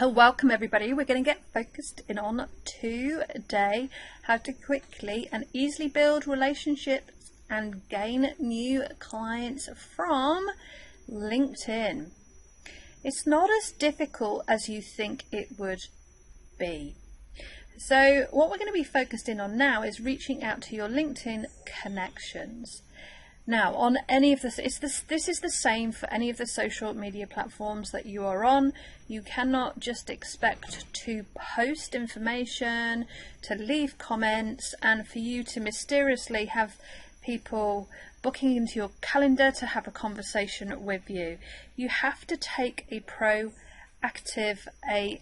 Welcome everybody. We're going to get focused in on today how to quickly and easily build relationships and gain new clients from LinkedIn. It's not as difficult as you think it would be. So what we're going to be focused in on now is reaching out to your LinkedIn connections. Now, on any of this is the same for any of the social media platforms that you are on. You cannot just expect to post information, to leave comments, and for you to mysteriously have people booking into your calendar to have a conversation with you. You have to take a proactive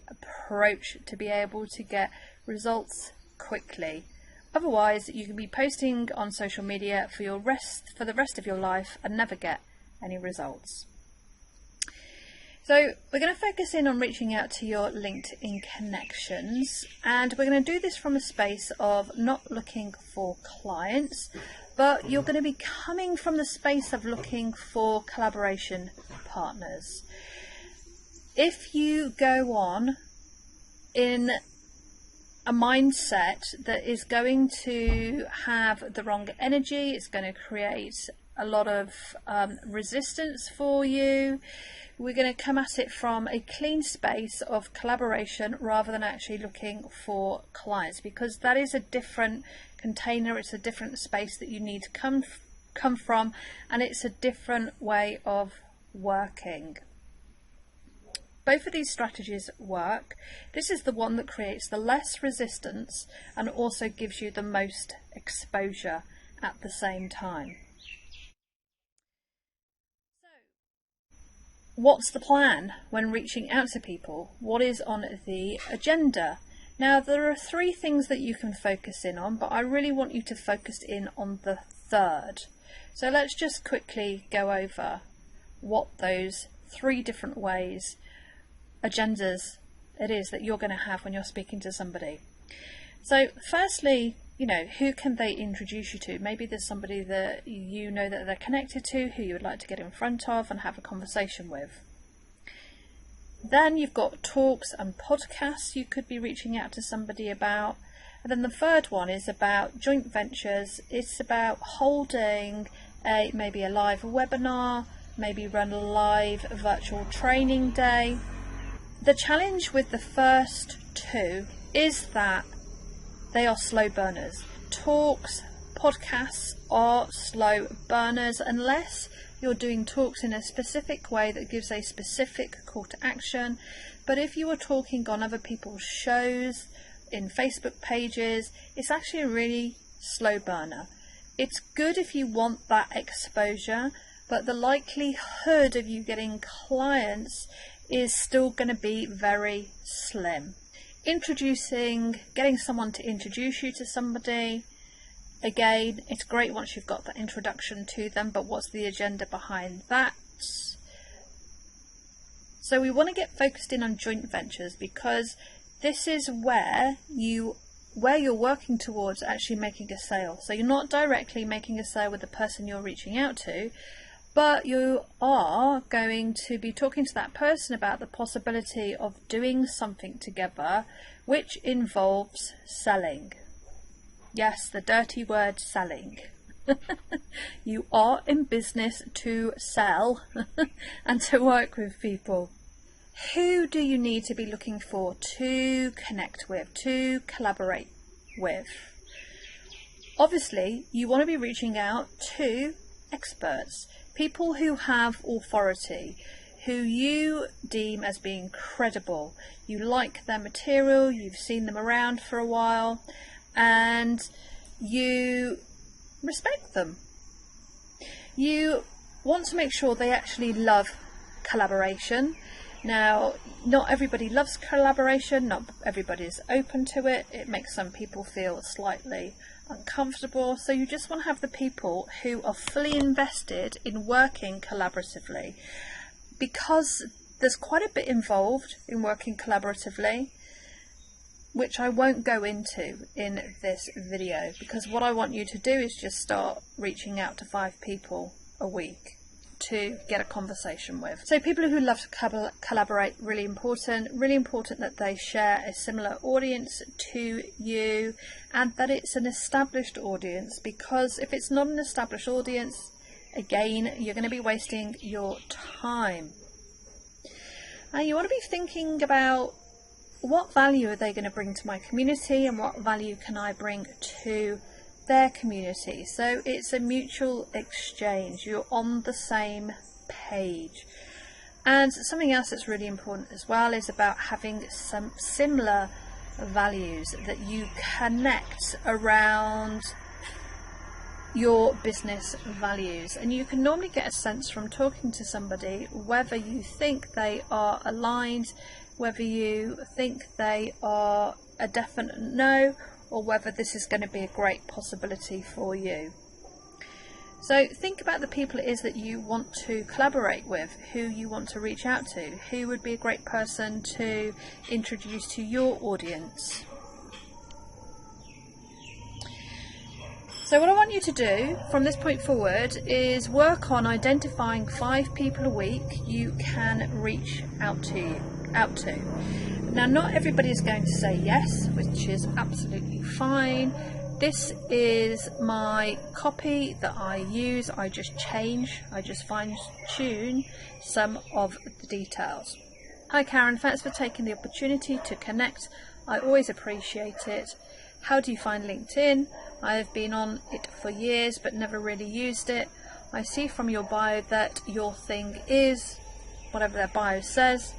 approach to be able to get results quickly. Otherwise, you can be posting on social media for the rest of your life and never get any results. So we're going to focus in on reaching out to your LinkedIn connections, and we're going to do this from a space of not looking for clients, but you're going to be coming from the space of looking for collaboration partners. If you go on in a mindset that is going to have the wrong energy, it's going to create a lot of resistance for you. We're going to come at it from a clean space of collaboration rather than actually looking for clients, because that is a different container, it's a different space that you need to come from, and it's a different way of working. Both of these strategies work. This is the one that creates the less resistance and also gives you the most exposure at the same time. So, what's the plan when reaching out to people? What is on the agenda? Now, there are three things that you can focus in on, but I really want you to focus in on the third. So let's just quickly go over what those three different agendas it is that you're going to have when you're speaking to somebody. So firstly, who can they introduce you to? Maybe there's somebody that you know that they're connected to, who you would like to get in front of and have a conversation with. Then you've got talks and podcasts you could be reaching out to somebody about. And then the third one is about joint ventures. It's about holding maybe a live webinar, maybe run a live virtual training day. The challenge with the first two is that they are slow burners. Talks, podcasts are slow burners unless you're doing talks in a specific way that gives a specific call to action. But if you are talking on other people's shows, in Facebook pages, it's actually a really slow burner. It's good if you want that exposure, but the likelihood of you getting clients is still going to be very slim. Getting someone to introduce you to somebody, again, it's great once you've got that introduction to them, but what's the agenda behind that? So we want to get focused in on joint ventures, because this is where you're working towards actually making a sale. So you're not directly making a sale with the person you're reaching out to, but you are going to be talking to that person about the possibility of doing something together, which involves selling. Yes, the dirty word selling. You are in business to sell and to work with people. Who do you need to be looking for to connect with, to collaborate with? Obviously, you want to be reaching out to experts. People who have authority, who you deem as being credible. You like their material, you've seen them around for a while, and you respect them. You want to make sure they actually love collaboration. Now, not everybody loves collaboration, not everybody is open to it. It makes some people feel slightly uncomfortable, so you just want to have the people who are fully invested in working collaboratively, because there's quite a bit involved in working collaboratively, which I won't go into in this video, because what I want you to do is just start reaching out to 5 people a week, to get a conversation with. So people who love to collaborate, really important that they share a similar audience to you, and that it's an established audience, because if it's not an established audience, again, you're going to be wasting your time. And you want to be thinking about what value are they going to bring to my community, and what value can I bring to their community. So it's a mutual exchange. You're on the same page. And something else that's really important as well is about having some similar values, that you connect around your business values. And you can normally get a sense from talking to somebody whether you think they are aligned, whether you think they are a definite no, or whether this is going to be a great possibility for you. So think about the people it is that you want to collaborate with, who you want to reach out to, who would be a great person to introduce to your audience. So what I want you to do from this point forward is work on identifying 5 people a week you can reach out to. Now, not everybody is going to say yes, which is absolutely fine. This is my copy that I use. I just fine tune some of the details. Hi Karen, thanks for taking the opportunity to connect. I always appreciate it. How do you find LinkedIn? I have been on it for years but never really used it. I see from your bio that your thing is whatever their bio says.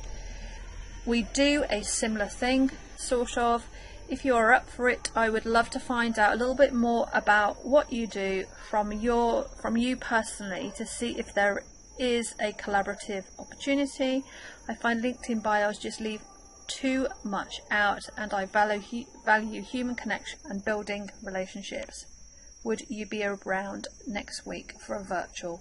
We do a similar thing, sort of. If you are up for it, I would love to find out a little bit more about what you do from you personally, to see if there is a collaborative opportunity. I find LinkedIn bios just leave too much out, and I value human connection and building relationships. Would you be around next week for a virtual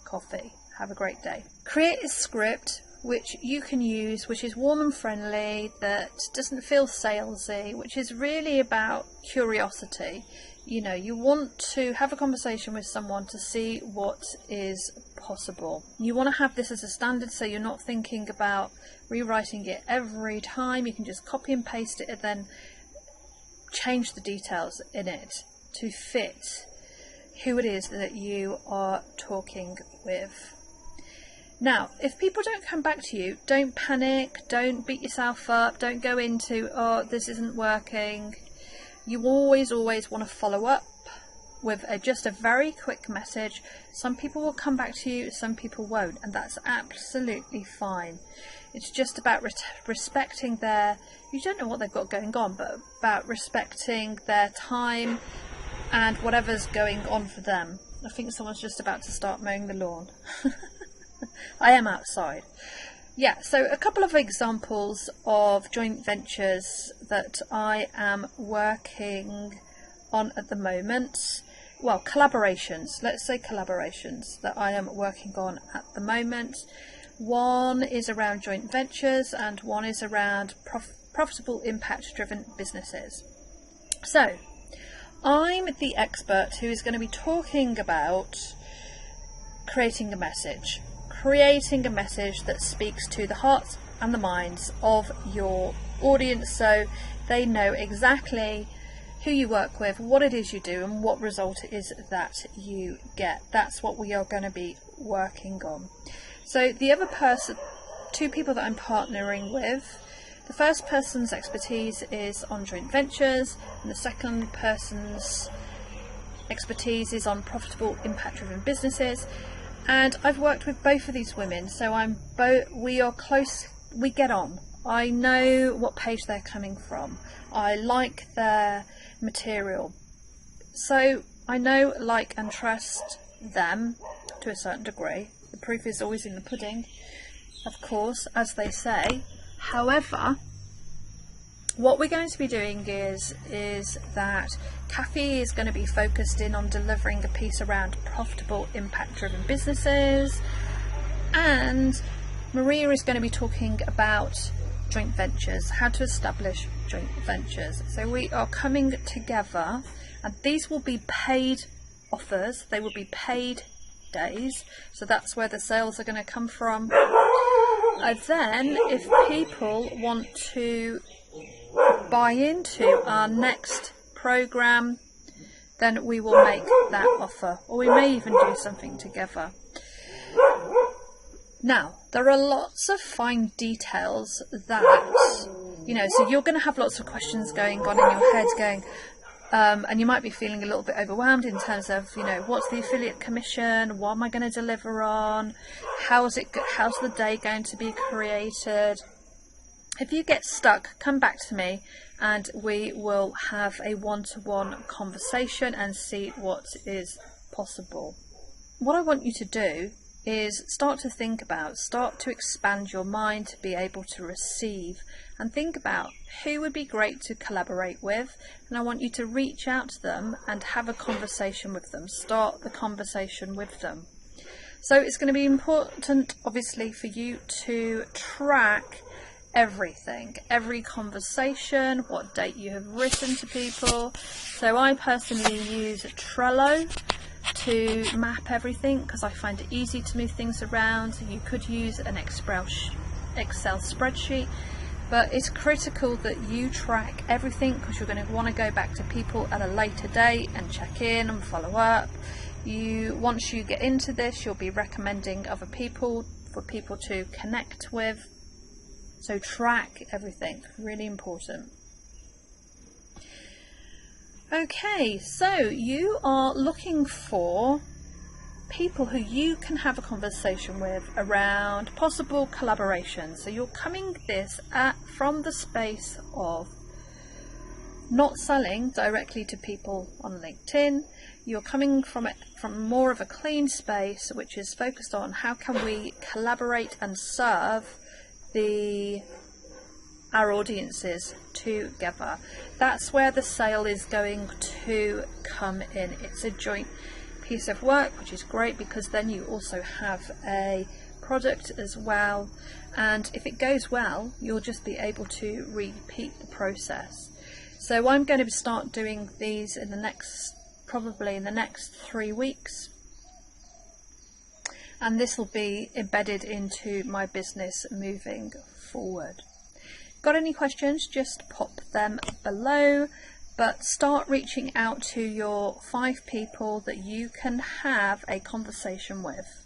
coffee? Have a great day. Create a script which you can use, which is warm and friendly, that doesn't feel salesy, which is really about curiosity. You know, you want to have a conversation with someone to see what is possible. You want to have this as a standard, so you're not thinking about rewriting it every time. You can just copy and paste it and then change the details in it to fit who it is that you are talking with. Now, if people don't come back to you, don't panic, don't beat yourself up, don't go into, oh, this isn't working. You always want to follow up with just a very quick message. Some people will come back to you, some people won't, and that's absolutely fine. It's just about respecting you don't know what they've got going on, but about respecting their time and whatever's going on for them. I think someone's just about to start mowing the lawn. I am outside. Yeah, so a couple of examples of joint ventures that I am working on at the moment. Well, collaborations, let's say collaborations that I am working on at the moment. One is around joint ventures and one is around profitable impact-driven businesses. So, I'm the expert who is going to be talking about creating a message that speaks to the hearts and the minds of your audience, so they know exactly who you work with, what it is you do, and what result it is that you get. That's what we are going to be working on. So the other person, 2 people that I'm partnering with, the first person's expertise is on joint ventures, and the second person's expertise is on profitable impact-driven businesses. And I've worked with both of these women, so we are close, we get on. I know what page they're coming from. I like their material. So I know, like, and trust them to a certain degree. The proof is always in the pudding, of course, as they say. However, what we're going to be doing is that Kathy is going to be focused in on delivering a piece around profitable impact-driven businesses, and Maria is going to be talking about joint ventures, how to establish joint ventures. So we are coming together, and these will be paid offers. They will be paid days. So that's where the sales are going to come from. And then if people want to buy into our next program, then we will make that offer, or we may even do something together. Now, there are lots of fine details that, you know, so you're going to have lots of questions going on in your head going, and you might be feeling a little bit overwhelmed in terms of, you know, what's the affiliate commission? What am I going to deliver on? How's the day going to be created? If you get stuck, come back to me and we will have a one-to-one conversation and see what is possible. What I want you to do is start to expand your mind to be able to receive, and think about who would be great to collaborate with, and I want you to reach out to them and have a conversation with them. Start the conversation with them. So it's going to be important, obviously, for you to track everything, every conversation, what date you have written to people. So I personally use Trello to map everything because I find it easy to move things around. You could use an Excel spreadsheet, but it's critical that you track everything because you're going to want to go back to people at a later date and check in and follow up. Once you get into this, you'll be recommending other people for people to connect with. So track everything, really important. Okay, so you are looking for people who you can have a conversation with around possible collaboration. So you're coming from the space of not selling directly to people on LinkedIn. You're coming from more of a clean space, which is focused on how can we collaborate and serve our audiences together. That's where the sale is going to come in. It's a joint piece of work, which is great because then you also have a product as well, and if it goes well, you'll just be able to repeat the process. So I'm going to start doing these probably in the next 3 weeks, and this will be embedded into my business moving forward. Got any questions? Just pop them below, but start reaching out to your 5 people that you can have a conversation with.